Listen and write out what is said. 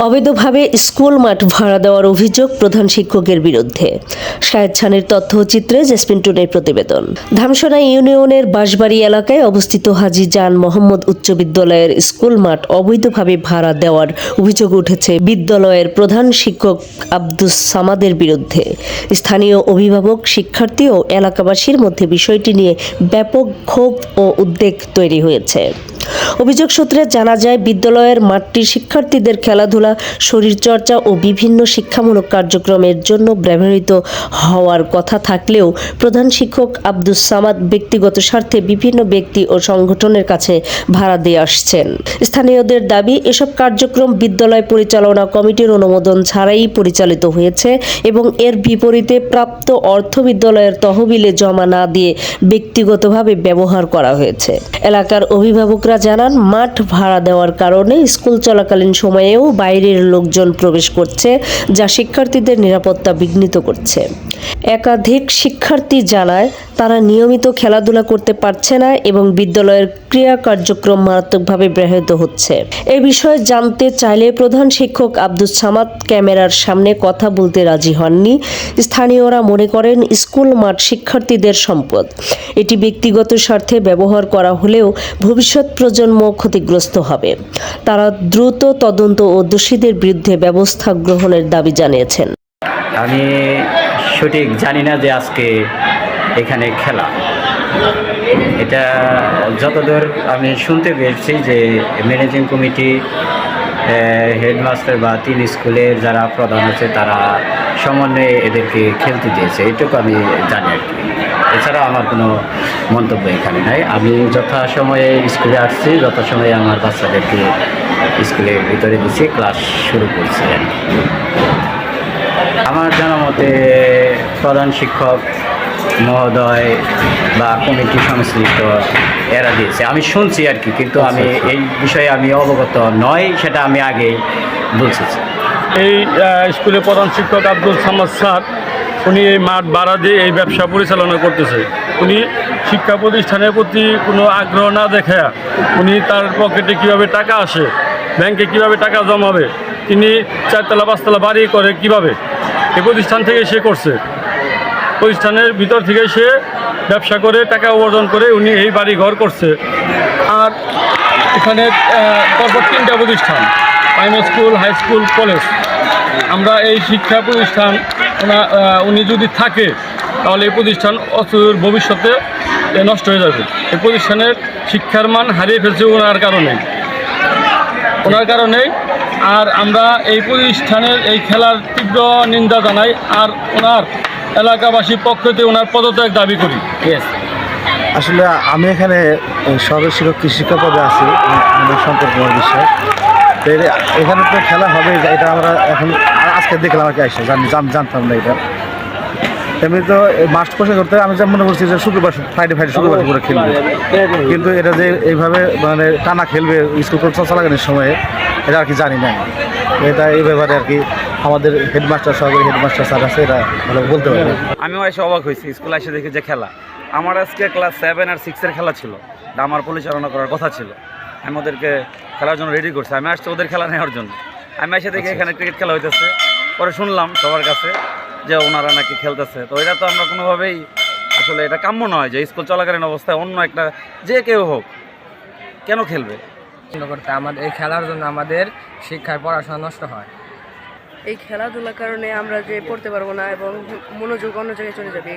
অবৈধভাবে স্কুল মাঠ ভাড়া দেওয়ার অভিযোগ প্রধান শিক্ষকের বিরুদ্ধে। শাহেদ খানের তথ্যচিত্রে জেসমিন টুনের প্রতিবেদন। ধামসোনা ইউনিয়নের বাঁশবাড়ি এলাকায় অবস্থিত হাজী জান মোহাম্মদ উচ্চ বিদ্যালয়ের স্কুল মাঠ অবৈধভাবে ভাড়া দেওয়ার অভিযোগ উঠেছে বিদ্যালয়ের প্রধান শিক্ষক আব্দুস সামাদের বিরুদ্ধে। স্থানীয় অভিভাবক, শিক্ষার্থী ও এলাকাবাসীর মধ্যে বিষয়টি নিয়ে ব্যাপক ক্ষোভ ও উদ্বেগ তৈরি হয়েছে। অভিযোগ সূত্রে জানা যায়, বিদ্যালয়ের মাঠটি শিক্ষার্থীদের খেলাধুলা, শরীরচর্চা ও বিভিন্ন শিক্ষামূলক কার্যক্রমের জন্য ব্যবহৃত হওয়ার কথা থাকলেও প্রধান শিক্ষক আব্দুস সামাদ ব্যক্তিগত স্বার্থে বিভিন্ন ব্যক্তি ও সংগঠনের কাছে ভাড়া দিয়ে আসছেন। স্থানীয়দের দাবি, এসব কার্যক্রম বিদ্যালয় পরিচালনা কমিটির অনুমোদন ছাড়াই পরিচালিত হয়েছে এবং এর বিপরীতে প্রাপ্ত অর্থ বিদ্যালয়ের তহবিলে জমা না দিয়ে ব্যক্তিগতভাবে ব্যবহার করা হয়েছে। এলাকার অভিভাবকরা জানান, মাঠ ভাড়া দেওয়ার কারণে স্কুল চলাকালীন সময়েও বাইরের লোকজন প্রবেশ করছে, যা শিক্ষার্থীদের নিরাপত্তা বিঘ্নিত করছে। একাধিক শিক্ষার্থী জানায়, তারা নিয়মিত খেলাধুলা করতে পারছে না এবং বিদ্যালয়ের ক্রীড়া কার্যক্রম মারাত্মকভাবে ব্যাহত হচ্ছে। এ বিষয়ে জানতে চাইলে প্রধান শিক্ষক আব্দুস সামাদ ক্যামেরার সামনে কথা বলতে রাজি হননি। স্থানীয়রা মনে করেন, স্কুল মাঠ শিক্ষার্থীদের সম্পদ। এটি ব্যক্তিগত স্বার্থে ব্যবহার করা হলেও ভবিষ্যৎ প্রজন্ম ক্ষতিগ্রস্ত হবে। তারা দ্রুত তদন্ত ও দোষীদের বিরুদ্ধে ব্যবস্থা গ্রহণের দাবি জানিয়েছেন। আমি সঠিক জানি না যে আজকে এখানে খেলা, এটা যতদূর আমি শুনতে পেরেছি যে ম্যানেজিং কমিটি, হেডমাস্টার বা 3 স্কুলের যারা প্রধান আছে তারা সমন্বয়ে এদেরকে খেলতে দিয়েছে, এটুকু আমি জানি আর কি। এছাড়া আমার কোনো মন্তব্য এখানে নাই। আমি যথাসময়ে স্কুলে আসছি, যথাসময়ে আমার বাচ্চাদেরকে স্কুলের ভিতরে দিচ্ছি, ক্লাস শুরু করছি আর কি। আমার জানা মতে প্রধান শিক্ষক মহোদয় বা কমিটি সংশ্লিষ্ট এরা দিয়েছে, আমি শুনছি আর কি, কিন্তু আমি এই বিষয়ে আমি অবগত নয়, সেটা আমি আগে বলছি। এই স্কুলের প্রধান শিক্ষক আব্দুল সামাদ স্যার, উনি এই মাঠ ভাড়া দিয়ে এই ব্যবসা পরিচালনা করতেছে। উনি শিক্ষা প্রতিষ্ঠানের প্রতি কোনো আগ্রহ না দেখে উনি তার পকেটে কীভাবে টাকা আসে, ব্যাংকে কিভাবে টাকা জমাবে, তিনি 4তলা 5তলা বাড়ি করে কিভাবে, এই প্রতিষ্ঠান থেকে সে করছে। প্রতিষ্ঠানের ভিতর থেকে সে ব্যবসা করে টাকা উপার্জন করে উনি এই বাড়ি ঘর করছে। আর এখানে পরপর 3টা প্রতিষ্ঠান, primary school, high school, college. আমরা এই শিক্ষা প্রতিষ্ঠান উনি যদি থাকে তাহলে এই প্রতিষ্ঠান অচির ভবিষ্যতে নষ্ট হয়ে যাবে। এই প্রতিষ্ঠানের শিক্ষার মান হারিয়ে ফেলছে ওনার কারণেই। আর আমরা এই প্রতিষ্ঠানের এই খেলার তীব্র নিন্দা জানাই, আর ওনার এলাকাবাসীর পক্ষ থেকে ওনার পদত্যাগ দাবি করি। আসলে আমি এখানে সরকারি শিক্ষক পদে আছি, আমার সম্পর্ক আমার বিশ্বাস। তো এখানে তো খেলা হবে, এটা আমরা এখন আজকে দেখলাম আর কি, আসে জানতাম না এটা। এমনি তো মাস্ট পোষা করতে আমি যা মনে করছি যে ফ্রাইডে শুক্রবার করে খেলবে, কিন্তু এটা যে এইভাবে মানে টানা খেলবে স্কুল চলাকালীন সময়ে, এটা আর কি জানি না। এটা এই ব্যাপারে আর কি আমাদের হেডমাস্টার, সহকারী হেডমাস্টার স্যার আছে, এটা ভালো বলতে পারবে। আমিও এসে অবাক হয়েছি, স্কুল এসে দেখি যে খেলা। আমার আজকে ক্লাস 7 আর 6-এর খেলা ছিল, আমার পরিচালনা করার কথা ছিল। আমি ওদেরকে খেলার জন্য রেডি করছি, আমি আসছি ওদের খেলা নেওয়ার জন্য। আমি এসে দেখি এখানে ক্রিকেট খেলা হইতেছে। পরে শুনলাম সবার কাছে যে ওনারা নাকি খেলতেছে। তো এটা তো আমরা কোনোভাবেই আসলে এটা কাম্য নয় যে স্কুল চলাকালীন অবস্থায় অন্য একটা যে কেউ হোক কেন খেলবে। করতে আমাদের এই খেলার জন্য আমাদের শিক্ষার পড়াশোনা নষ্ট হয়। এই খেলাধুলার কারণে আমরা যে পড়তে পারবো না এবং মনোযোগ অন্য জায়গায় চলে যাবে।